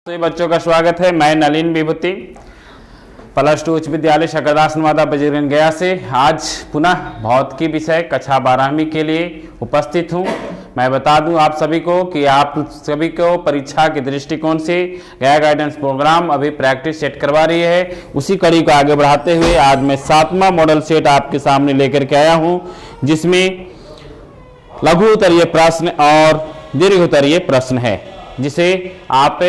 सभी बच्चों का स्वागत है। मैं नलिन विभूति प्लस 2 उच्च विद्यालय शकरदास नवादा बजरंग गया से आज पुनः भौतिकी विषय कक्षा 12वीं के लिए उपस्थित हूं। मैं बता दूं आप सभी को कि आप सभी को परीक्षा के दृष्टिकोण से गया गाइडेंस प्रोग्राम अभी प्रैक्टिस सेट करवा रही है। उसी कड़ी को आगे बढ़ाते हुए आज मैं 7वां मॉडल सेट आपके सामने लेकर के आया हूं, जिसमें लघु उत्तरीय प्रश्न और दीर्घ उत्तरीय प्रश्न है, जिसे आप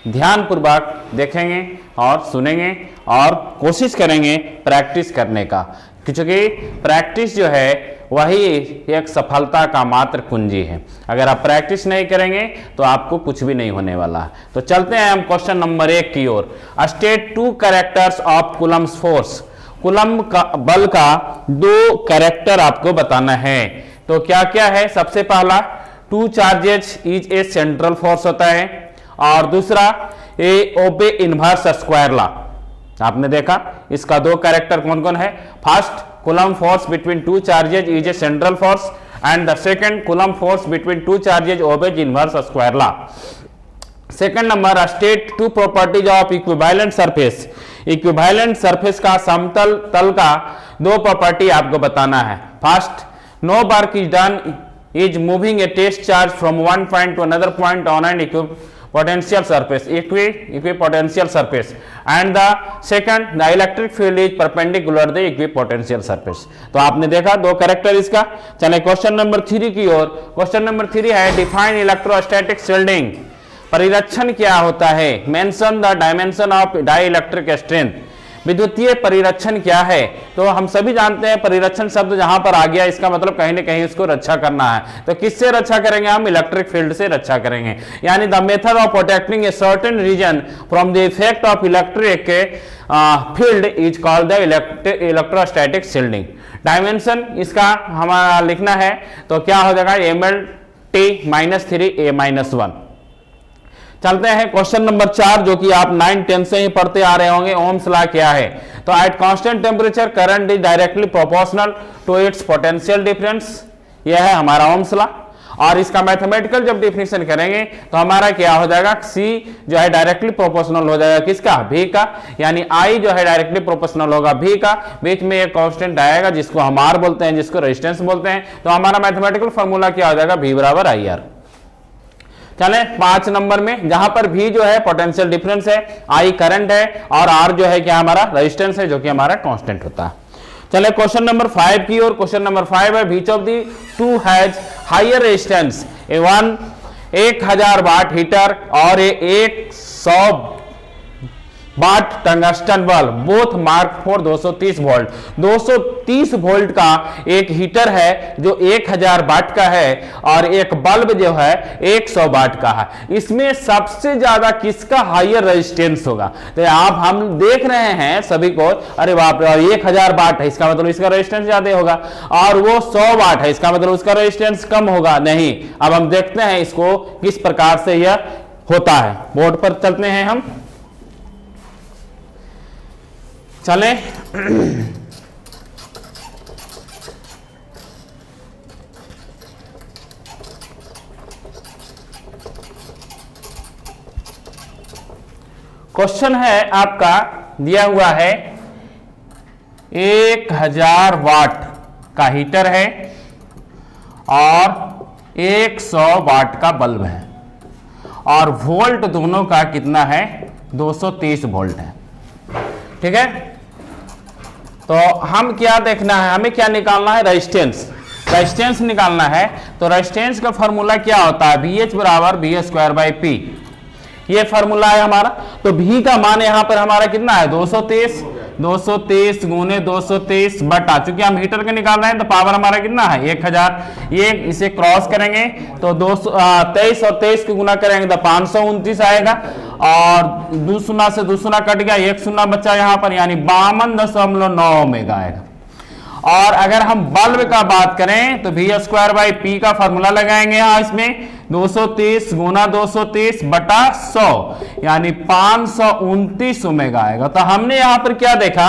ध्यानपूर्वक देखेंगे और सुनेंगे और कोशिश करेंगे प्रैक्टिस करने का, क्योंकि प्रैक्टिस जो है वही एक सफलता का मात्र कुंजी है। अगर आप प्रैक्टिस नहीं करेंगे तो आपको कुछ भी नहीं होने वाला। तो चलते हैं हम क्वेश्चन नंबर 1 की ओर। State 2 characters of Coulomb's force. Coulomb का बल का 2 कैरेक्टर आपको बताना है। तो क्या क्या है? सबसे पहला 2 charges is a central force होता है, और दूसरा ए ओबे इनवर्स स्क्वायर लॉ। आपने देखा इसका 2 कैरेक्टर कौन कौन है? First, coulomb force between 2 charges is a central force, and the second, coulomb force between 2 charges obeys inverse square law. Second number, state 2 properties of equivalent surface. Equivalent surface का समतल तल का 2 प्रॉपर्टी आपको बताना है। First, no work is done is moving a test charge from one point to another point on an equipotential surface, equipotential surface, and the second, the electric field is perpendicular to the equipotential surface। तो आपने देखा 2 character इसका। चले question number 3 की ओर। Question number 3 है define electrostatic shielding. परिरक्षण क्या होता है? Mention the dimension of dielectric strength. विद्युतीय परिरक्षण क्या है? तो हम सभी जानते हैं परिरक्षण शब्द जहां पर आ गया इसका मतलब कहीं ना कहीं उसको रक्षा करना है। तो किससे रक्षा करेंगे? हम इलेक्ट्रिक फील्ड से रक्षा करेंगे। यानी the method of protecting a certain region from the effect of electric field is called the electrostatic shielding. Dimension इसका हमारा लिखना है, तो क्या हो जाएगा? ML-T-3A-1। चलते हैं क्वेश्चन नंबर 4, जो कि आप 9-10 से ही पढ़ते आ रहे होंगे। ओम्स लॉ क्या है? तो at constant temperature current is directly proportional to its potential difference. यह है हमारा ओम्स लॉ। और इसका मैथमेटिकल जब डिफिनेशन करेंगे तो हमारा क्या हो जाएगा? C जो है डायरेक्टली प्रोपोर्शनल हो जाएगा किसका? V का। यानी I जो है डायरेक्टली प्रोपोर्शनल होगा V का। बीच में एक कांस्टेंट आएगा जिसको हम R बोलते हैं, जिसको रेजिस्टेंस बोलते हैं। तो हमारा मैथमेटिकल फॉर्मूला क्या हो जाएगा? V बराबर IR। चले 5 नंबर में, जहां पर V जो है पोटेंशियल डिफरेंस है, I करंट है, और R जो है क्या? हमारा रेजिस्टेंस है, जो कि हमारा कांस्टेंट होता है। चले क्वेश्चन नंबर 5 की ओर। क्वेश्चन नंबर 5 है which of the 2 has higher resistance? 1000 watt heater और 100 watt tungsten bulb, both mark for 230 volt. 230 volt का एक हीटर है जो 1000 वाट का है, और एक बल्ब जो है 100 वाट का है। इसमें सबसे ज्यादा किसका हायर रेजिस्टेंस होगा? तो आप हम देख रहे हैं सभी को, अरे बाप रे, 1000 वाट है इसका मतलब इसका रेजिस्टेंस ज्यादा होगा, और वो 100 वाट है इसका मतलब उसका रेजिस्टेंस कम होगा। नहीं, अब हम देखते हैं इसको किस प्रकार से यह होता है। बोर्ड पर चलते हैं हम। चले क्वेश्चन है आपका दिया हुआ है 1000 वाट का हीटर है और 100 वाट का बल्ब है, और वोल्ट दोनों का कितना है? 230 वोल्ट है। ठीक है, तो हम क्या देखना है? हमें क्या निकालना है? रेजिस्टेंस। रेजिस्टेंस निकालना है। तो रेजिस्टेंस का फॉर्मूला क्या होता है? VH बराबर V²/P। ये फॉर्मूला है हमारा। तो V का मान यहां पर हमारा कितना है? 230 गुने 230 बटा, चूंकि हम हीटर के निकाल रहे हैं तो पावर हमारा कितना है? 1000। ये इसे क्रॉस करेंगे तो 23 और 23 को गुना करेंगे तो 529 आएगा, और 2 शून्य से 2 शून्य कट गया, 1 शून्य बचा यहां पर, यानी 52.9 ओमेगा आएगा। और अगर हम बल्ब का बात करें तो V²/P का फॉर्मूला लगाएंगे यहां इसमें, 230 गुना 230 बटा 100 यानी 529 ओमेगा आएगा। तो हमने यहां पर क्या देखा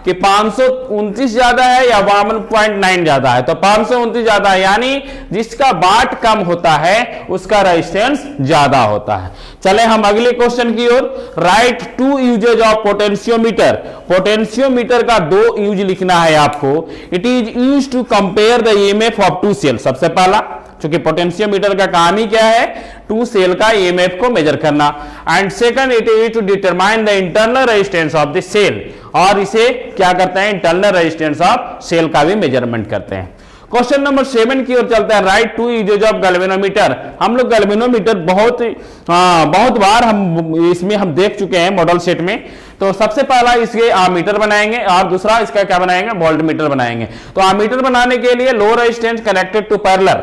कि 529 ज्यादा है या 1.9 ज्यादा है, तो 529 ज्यादा है, यानी जिसका वाट कम होता है उसका रेजिस्टेंस ज्यादा होता है। चले हम अगले क्वेश्चन की ओर। Write 2 uses of potentiometer. Potentiometer का 2 यूज लिखना है आपको। It is use to compare the EMF of 2 cell. सबसे पहला, क्योंकि पोटेंशियोमीटर का काम ही क्या है, 2 सेल का ईएमएफ को मेजर करना। And second, it is to determine the internal resistance of the cell, और इसे क्या करते हैं, इंटरनल रेजिस्टेंस ऑफ सेल का भी मेजरमेंट करते हैं। क्वेश्चन नंबर 7 की ओर चलते हैं। Right 2 uses of galvanometer. हम लोग गैल्वेनोमीटर बहुत बार हम देख चुके हैं मॉडल सेट में। तो सबसे पहला इसके आमीटर बनाएंगे और दूसरा इसका क्या बनाएंगे, वोल्टमीटर बनाएंगे। तो आमीटर बनाने के लिए low resistance connected to parallel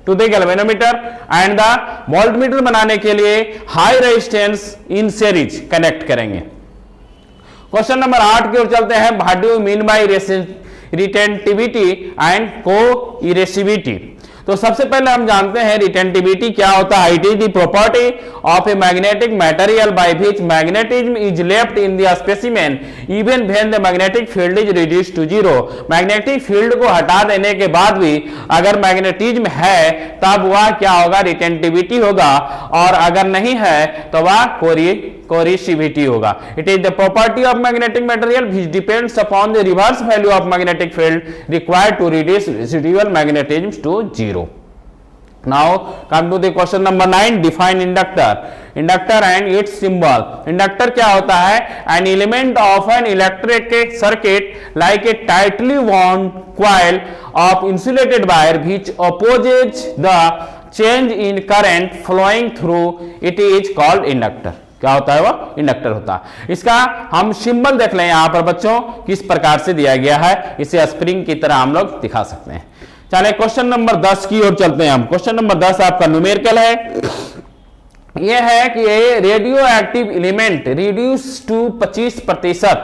to the galvanometer, and the voltmeter बनाने के लिए high resistance in series connect करेंगे। क्वेश्चन नंबर 8 की ओर चलते हैं। What do you mean by retentivity and coercivity. तो सबसे पहले हम जानते हैं रिटेंटिविटी क्या होता है। It is the property of a magnetic material by which magnetism is left in the specimen even when the magnetic field is reduced to zero. Magnetic field को हटा देने के बाद भी अगर मैग्नेटिज्म है तब वह क्या होगा, रिटेंटिविटी होगा, और अगर नहीं है तो वह कोरिसिविटी होगा। It is the property of magnetic material which depends upon the reverse value of magnetic field required to reduce residual magnetism to zero. Now come to the question number 9. Define inductor. Inductor and its symbol. Inductor क्या होता है? An element of an electric circuit like a tightly wound coil of insulated wire which opposes the change in current flowing through it is called inductor. क्या होता है, वो inductor होता है। इसका हम सिंबल देख लें यहां पर बच्चों, किस प्रकार से दिया गया है। इसे स्प्रिंग की तरह हम लोग दिखा सकते हैं। चलिए क्वेश्चन नंबर 10 की ओर चलते हैं हम। क्वेश्चन नंबर 10 आपका न्यूमेरिकल है। यह है कि radioactive element reduce to 25%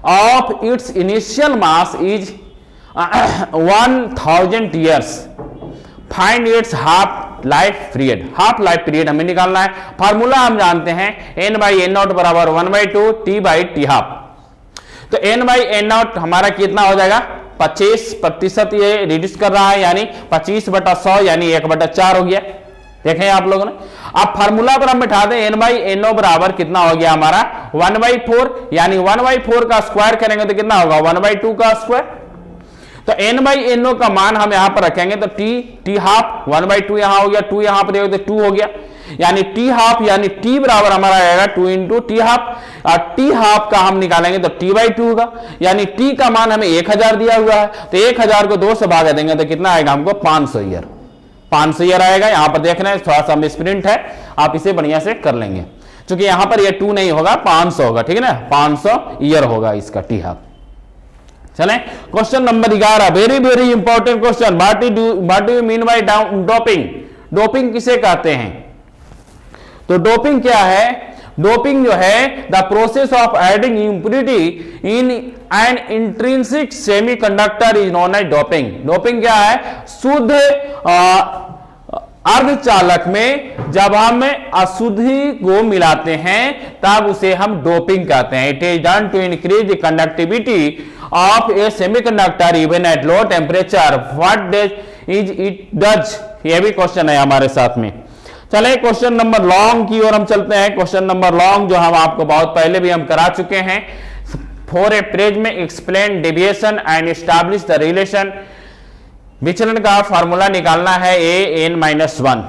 of its initial mass is 1000 years. Find its half life period. Half life period हमें निकालना है। फार्मूला हम जानते हैं, n/n0 बराबर 1/2 t/t हाफ। तो n/n0 हमारा कितना हो जाएगा, 25% ये रिड्यूस कर रहा है, यानी 25/100 यानी 1/4 हो गया। देखें आप लोगों ने, आप फार्मूला पर हम बैठा दें n/n0 बराबर कितना हो गया हमारा 1/4, यानी 1/4 का स्क्वायर करेंगे तो कितना होगा 1/2 का स्क्वायर। तो n/n0 का मान हम यहां पर रखेंगे तो t हाफ 1/2 यहां हो गया, 2 यहां पर तो 2 हो गया, यानी t हाफ यानी t बराबर हमारा आएगा 2 × t हाफ, और t हाफ का हम निकालेंगे तो t/2 होगा, यानी t का मान हमें 1000 दिया हुआ है, तो 1000 को 2 से भाग देंगे तो कितना आएगा हमको 500 ईयर। 500 ईयर आएगा। यहां पर देख रहे हैं थोड़ा सा मिसप्रिंट है, आप इसे बढ़िया से कर लेंगे, क्योंकि यहां पर ये 2 नहीं होगा 500 होगा, ठीक है ना, 500 ईयर होगा इसका t हाफ। चले question number 11, very very important question. What do you mean bye doping. Doping किसे कहते हैं? तो डोपिंग क्या है? डोपिंग जो है the process of adding impurity in an intrinsic semiconductor is known as doping. Doping क्या है? शुद्ध अर्धचालक में जब हम अशुद्धि को मिलाते हैं तब उसे हम डोपिंग कहते हैं। It is done to increase the conductivity of a semiconductor even at low temperature. What does is it does, ये भी क्वेश्चन है हमारे साथ में। चले क्वेश्चन नंबर लॉन्ग की ओर हम चलते हैं। क्वेश्चन नंबर लॉन्ग जो हम आपको बहुत पहले भी हम करा चुके हैं। फॉर ए प्रेज में explain deviation and establish the relation. विचलन का फॉर्मूला निकालना है a(n-1).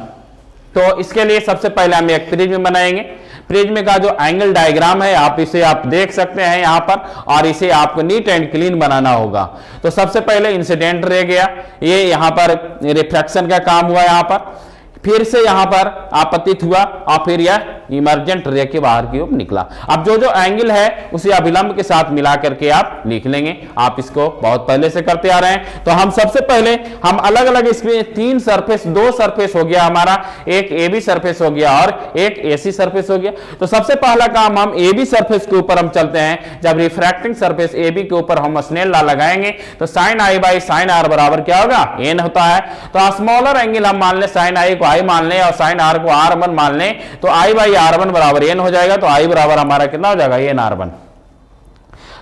तो इसके लिए सबसे पहले हम एक प्रिज्म बनाएंगे। प्रिज्म का जो एंगल डायग्राम है आप इसे आप देख सकते हैं यहां पर, और इसे आपको नीट एंड क्लीन बनाना होगा। तो सबसे पहले इंसिडेंट रह गया, ये यहां पर रिफ्रैक्शन का काम हुआ यहां पर, फिर से यहां पर आपतित हुआ, और फिर यह इमर्जेंट रे के बाहर की ओर निकला। अब जो जो एंगल है उसे अभिलंब के साथ मिला करके आप लिख लेंगे। आप इसको बहुत पहले से करते आ रहे हैं। तो हम सबसे पहले हम अलग अलग इसमें तीन सरफेस, दो सरफेस हो गया हमारा, एक ए बी सरफेस हो गया और एक ए सी सरफेस हो गया। तो सबसे पहला काम हम ए बी सरफेस के ऊपर हम चलते हैं। जब रिफ्रैक्टिंग सरफेस ए बी के ऊपर हम स्नेल लॉ लगाएंगे तो sine i by sine r बराबर क्या होगा, एन होता है। तो स्मॉलर एंगल हम मान लें, साइन आई को आई मान लें और साइन आर को आर वन मान लें, तो आई बाई आर वन बराबर एन हो जाएगा। तो आई बराबर हमारा कितना हो जाएगा, एन आर वन।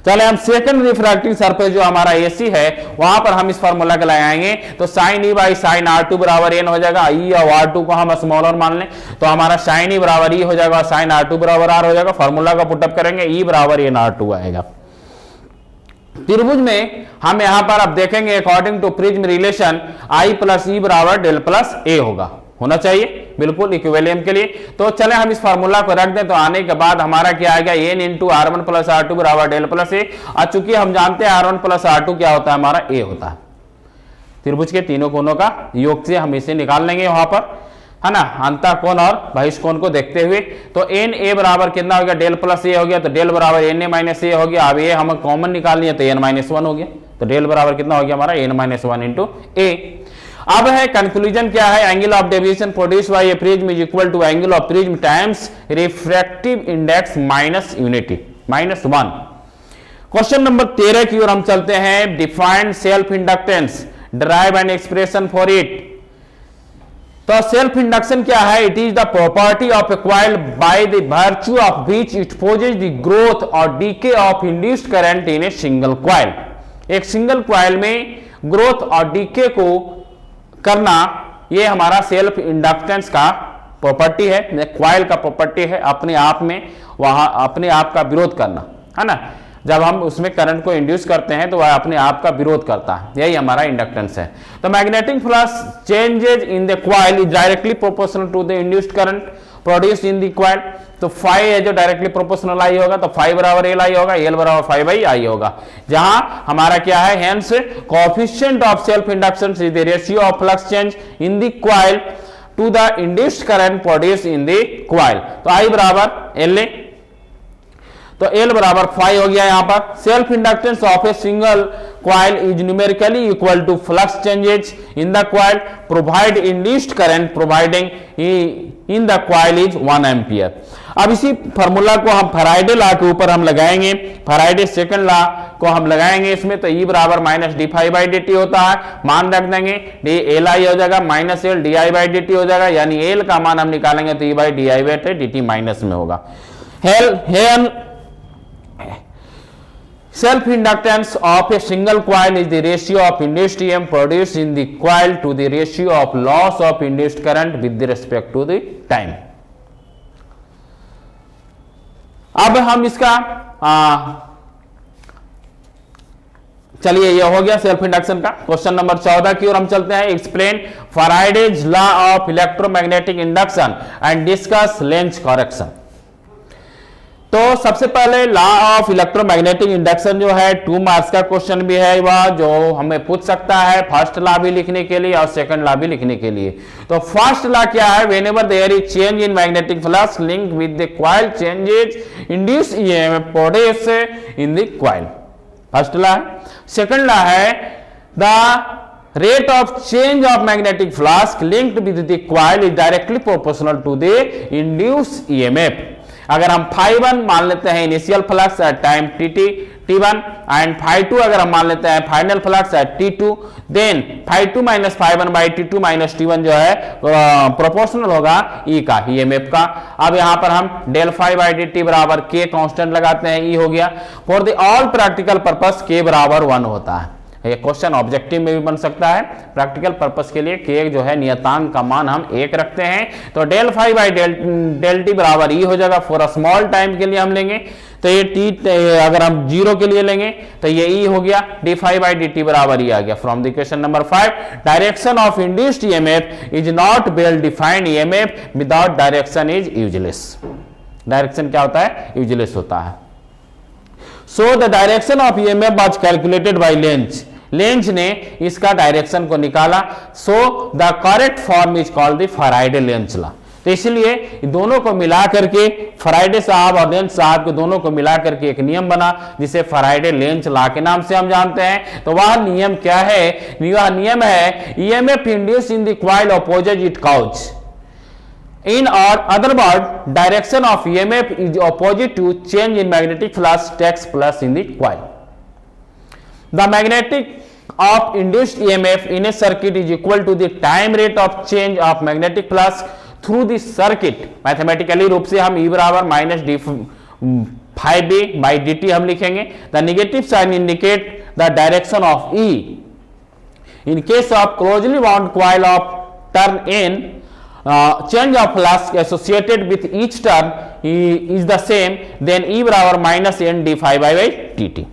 चले हम सेकंड रिफ्रैक्टिंग सरफेस जो हमारा एसी है वहां पर हम इस फार्मूला को लगाएंगे। तो sine e by sine r two बराबर एन हो जाएगा। ई और आर टू को हम स्मॉलर मान लें तो हमारा साइन ई बराबर ई हो जाएगा, साइन आर टू बराबर आर हो जाएगा। फार्मूला का पुटअप करेंगे, ई बराबर एन आर टू आएगा। त्रिभुज में हम यहां पर अब देखेंगे according to prism relation I plus E बराबर डेल प्लस ए होगा, होना चाहिए बिल्कुल इक्विलिब्रियम के लिए। तो चले हम इस फार्मूला को रख दें। तो आने के बाद हमारा क्या आएगा, n into r one plus r two बराबर डेल प्लस ए। और चूंकि हम जानते हैं r one plus r two क्या होता है, हमारा ए होता है। त्रिभुज के तीनों कोणों का योग से हम इसे निकाल लेंगे वहां पर, है ना, अंतः कोण और बहिष्ठ कोण को देखते हुए। तो एन ए बराबर कितना हो गया, डेल प्लस ए हो गया। तो डेल बराबर एन ए माइनस ए हो गया। अब ये हमें कॉमन निकालनी है तो एन माइनस वन हो गया। तो डेल बराबर कितना हो गया हमारा, n minus one into a. अब है कंक्लूजन क्या है, angle of deviation produced by a prism is equal to angle of prism times refractive index minus unity minus one. Question number 13 की ओर हम चलते हैं। Defined self inductance, derive an expression for it. तो self induction क्या है, it is the property of a coil by the virtue of which it possesses the growth और DK of induced current in A single coil. एक single coil में growth और DK को करना ये हमारा सेल्फ इंडक्टेंस का प्रॉपर्टी है, कॉइल का प्रॉपर्टी है अपने आप में, वहां अपने आप का विरोध करना, है ना। जब हम उसमें करंट को इंड्यूस करते हैं तो वह अपने आप का विरोध करता है, यही हमारा इंडक्टेंस है। तो magnetic flux changes in the coil is directly proportional to the induced current produced in the coil. तो फाई है जो डायरेक्टली प्रोपोर्शनल आई होगा, तो फाई बराबर एल आई होगा, एल बराबर फाई बाई आई होगा। जहां हमारा क्या है, hence coefficient of self induction is the ratio of flux change in the coil to the induced current produced in the coil. तो आई बराबर एल ए, तो एल बराबर फाई हो गया। यहां पर self inductance of a single coil is numerically equal to flux changes in the coil provide induced current providing in the coil is 1 ampere. अब इसी फार्मूला को हम फैराडे लॉ के ऊपर हम लगाएंगे, फैराडे सेकंड लॉ को हम लगाएंगे इसमें। तो ई बराबर minus d phi by D t होता है, मान रख देंगे, डी एल आई हो जाएगा minus L D I by D T हो जाएगा, यानी एल का मान हम निकालेंगे तो E by D I by D T minus में होगा। Self inductance of a single coil is the ratio of induced EMF produced in the coil to the ratio of loss of induced current with respect to the time। अब हम इसका चलिए ये हो गया self induction का। Question number 14 की ओर हम चलते हैं। Explain Faraday's law of electromagnetic induction and discuss length correction. तो सबसे पहले लॉ ऑफ इलेक्ट्रोमैग्नेटिक इंडक्शन जो है 2 मार्क्स का क्वेश्चन भी है वह, जो हमें पूछ सकता है फर्स्ट लॉ भी लिखने के लिए और सेकंड लॉ भी लिखने के लिए। तो फर्स्ट लॉ क्या है, whenever there is change in magnetic flux link with the coil changes induce EMF produced in the coil, first law है। सेकंड लॉ है the rate of change of magnetic flux linked with the coil is directly proportional to the induced EMF। अगर हम phi 1 मान लेते हैं initial flux at time t1 and phi 2 अगर हम मान लेते हैं final flux at t2, then phi 2 minus phi 1 by t2 minus t1 जो है प्रोपोर्शनल होगा E का, EMF का। अब यहां पर हम del phi by D t बराबर k कांस्टेंट लगाते हैं, E हो गया। For the all practical purpose k बराबर 1 होता है। ये क्वेश्चन ऑब्जेक्टिव में भी बन सकता है, प्रैक्टिकल पर्पस के लिए के जो है नियतांक का मान हम 1 रखते हैं। तो del phi by del t बराबर ई हो जाएगा। फॉर अ स्मॉल टाइम के लिए हम लेंगे तो ये टी, अगर हम 0 के लिए लेंगे तो ये ई हो गया, d phi by D t बराबर ई आ गया। From the question number 5, direction of induced EMF is not well defined, EMF without direction is useless. Direction क्या होता है, यूजलेस होता है। So the direction of EMF was calculated by Lenz, Lenz ने इसका डायरेक्शन को निकाला। So the correct form is called the Faraday Lenz law. तो इसलिए दोनों को मिला करके फैराडे साहब और लेंज साहब के दोनों को मिला करके एक नियम बना जिसे फैराडे लेंज लॉ के नाम से हम जानते हैं। तो वह नियम क्या है? वह नियम है EMF induce in the coil opposes it cause in or other word direction of EMF is opposite to change in magnetic flux takes place in the coil. The magnetic of induced EMF in a circuit is equal to the time rate of change of magnetic flux through the circuit. Mathematically रूप से हम E बराबर minus d five b by D t हम लिखेंगे। The negative sign indicate the direction of E. In case of closely wound coil of turn N, change of flux associated with each turn is the same, then E बराबर minus n d five by D t.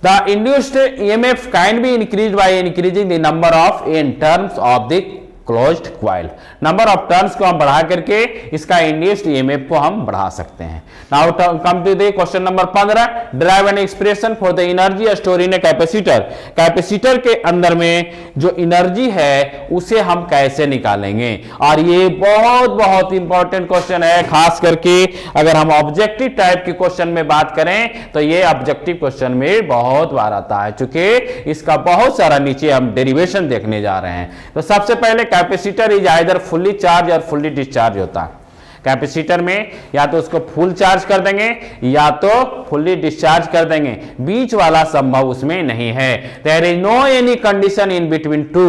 The induced EMF can be increased by increasing the number of n turns of the closed coil. Number of turns को हम बढ़ा करके इसका induced EMF को हम बढ़ा सकते हैं। Now come to the question number 15, derive an expression for the energy store in a capacitor. Capacitor के अंदर में जो एनर्जी है उसे हम कैसे निकालेंगे? और ये बहुत बहुत इंपॉर्टेंट क्वेश्चन है, खास करके अगर हम ऑब्जेक्टिव टाइप के क्वेश्चन में बात करें तो ये ऑब्जेक्टिव क्वेश्चन में बहुत बार आता है, चूंकि इसका बहुत सारा नीचे हम डेरिवेशन देखने जा रहे हैं। तो सबसे पहले capacitor is either fully charge और फुल्ली डिस्चार्ज होता है। कैपेसिटर में या तो उसको फुल चार्ज कर देंगे या तो फुल्ली डिस्चार्ज कर देंगे, बीच वाला संभव उसमें नहीं है। There is no any condition in between two.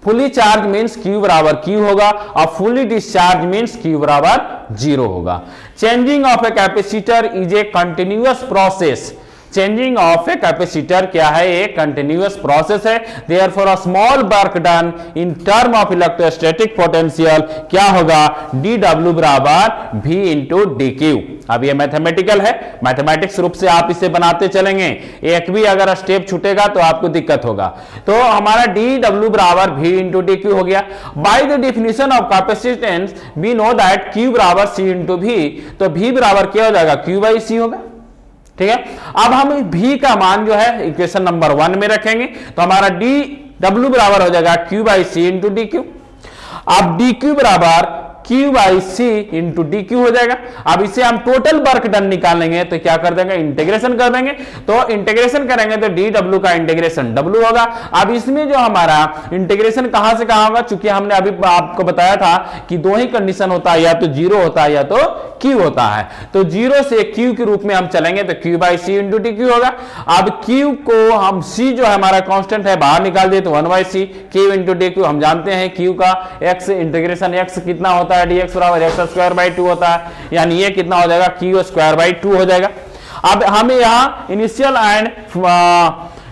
Fully charge means Q बराबर Q होगा और फुली डिस्चार्ज मीन्स Q बराबर 0 होगा। Changing of a capacitor is a continuous process. Changing of a capacitor क्या है? एक कंटिन्यूअस प्रोसेस है। Therefore a small work done in term of electrostatic potential क्या होगा? dW बराबर V इंटू dQ। अब ये मैथमेटिकल है, मैथमेटिक्स रूप से आप इसे बनाते चलेंगे, एक भी अगर स्टेप छूटेगा तो आपको दिक्कत होगा। तो हमारा dW बराबर V इंटू dQ हो गया। By the definition of capacitance we know that Q बराबर C इंटू V, तो V बराबर क्या हो जाएगा? Q बाई C होगा। ठीक है, अब हम V का मान जो है इक्वेशन नंबर 1 में रखेंगे, तो हमारा dW बराबर हो जाएगा Q by C into DQ। अब DQ बराबर Q by C into DQ हो जाएगा। अब इसे हम टोटल वर्क डन निकालेंगे तो क्या कर देंगे? इंटीग्रेशन कर देंगे। तो इंटीग्रेशन करेंगे तो dW का इंटीग्रेशन W होगा। अब इसमें जो हमारा इंटीग्रेशन कहां से कहां होगा? चूंकि हमने अभी आपको बताया था कि दो ही कंडीशन होता है, या तो 0 होता है या तो Q होता है। तो 0 से Q के रूप में हम चलेंगे तो Q by C into DQ होगा। अब Q को हम C जो है हमारा कांस्टेंट है बाहर निकाल दिए तो 1 by C Q into DQ। हम जानते हैं Q का x इंटीग्रेशन x कितना होता है? dx बराबर x स्क्वायर बाई 2 होता है, यानी ये कितना हो जाएगा? Q स्क्वायर बाई 2 हो जाएगा। अब हमें यहाँ इनिशियल एंड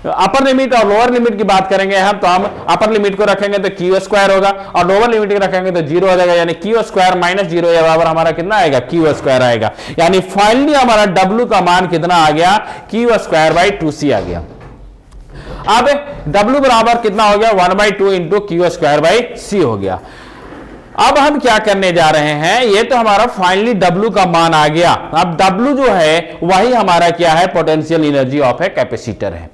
अपर लिमिट और लोअर लिमिट की बात करेंगे हम, तो हम अपर लिमिट को रखेंगे तो Q स्क्वायर होगा और लोअर लिमिट को रखेंगे तो 0 हो जाएगा, यानी Q स्क्वायर माइनस 0 बराबर हमारा कितना आएगा? Q स्क्वायर आएगा। यानी फाइनली हमारा W का मान कितना आ गया? Q स्क्वायर बाई 2C आ गया। अब W बराबर कितना हो गया? 1 by 2 into Q square by C हो गया। अब हम क्या करने जा रहे हैं? ये तो हमारा फाइनली W का मान आ गया। अब W जो है वही हमारा क्या है? Potential energy of a capacitor है।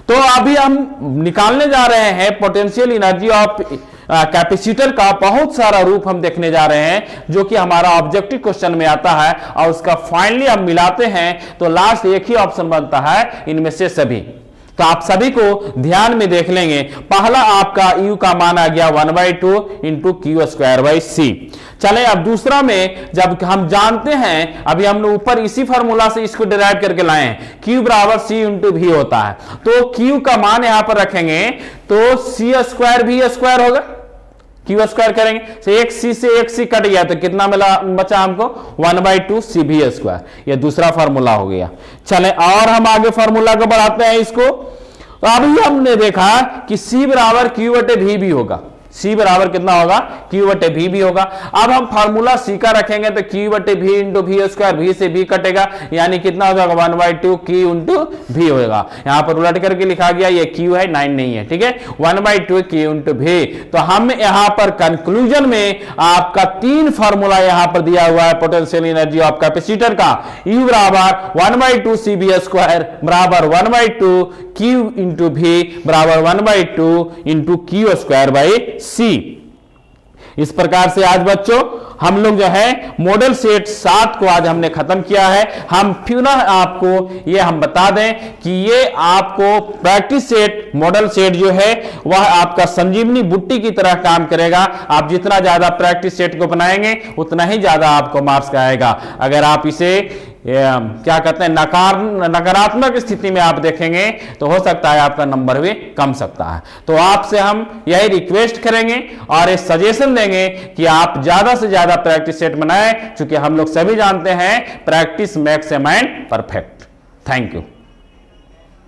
तो अभी हम निकालने जा रहे हैं पोटेंशियल एनर्जी ऑफ कैपेसिटर का बहुत सारा रूप हम देखने जा रहे हैं, जो कि हमारा ऑब्जेक्टिव क्वेश्चन में आता है, और उसका फाइनली हम मिलाते हैं तो लास्ट एक ही ऑप्शन बनता है इनमें से सभी। तो आप सभी को ध्यान में देख लेंगे। पहला आपका U का मान आ गया 1 by 2 into Q square by C। चले अब दूसरा में, जब हम जानते हैं, अभी हमने ऊपर इसी फार्मूला से इसको डिराइव करके लाए हैं, Q बराबर C इंटू V होता है, तो Q का मान यहां पर रखेंगे तो C स्क्वायर V स्क्वायर होगा। Q स्क्वायर करेंगे तो एक C से एक C कट गया तो कितना मिला बचा हमको? 1 बाई 2 CV स्क्वायर। ये दूसरा फार्मूला हो गया। चले और हम आगे फार्मूला को बढ़ाते हैं इसको। तो अभी हमने देखा कि C बराबर Q बटे V भी होगा। C बराबर कितना होगा? Q बटे V भी होगा। अब हम फार्मूला C का रखेंगे तो Q बटे V into V square, V से V कटेगा, यानी कितना हो जाएगा? 1 बाई 2 Q इंटू V होगा। यहां पर उलट करके लिखा गया, ये Q है 9 नहीं है, ठीक है। 1 बाई 2 Q इंटू V। तो हम यहां पर कंक्लूजन में आपका 3 फार्मूला यहां पर दिया हुआ है पोटेंशियल एनर्जी ऑफ कैपेसिटर का। U बराबर 1 बाई 2 CV स्क्वायर बराबर 1 बाई 2 Q इंटू V बराबर 1 by 2 into Q square by C। इस प्रकार से आज बच्चों हम लोग जो है मॉडल सेट 7 को आज हमने खत्म किया है। हम पुनः आपको ये हम बता दें कि ये आपको प्रैक्टिस सेट मॉडल सेट जो है वह आपका संजीवनी बुट्टी की तरह काम करेगा। आप जितना ज्यादा प्रैक्टिस सेट को बनाएंगे उतना ही ज्यादा आपको मार्क्स आएगा। अगर आप इसे क्या कहते हैं नकारात्मक स्थिति में आप देखेंगे तो हो सकता है आपका नंबर भी कम सकता है। तो आपसे हम यही रिक्वेस्ट करेंगे और एक सजेशन देंगे कि आप ज्यादा से ज्यादा प्रैक्टिस सेट बनाएं, क्योंकि हम लोग सभी जानते हैं practice makes a man perfect. Thank you.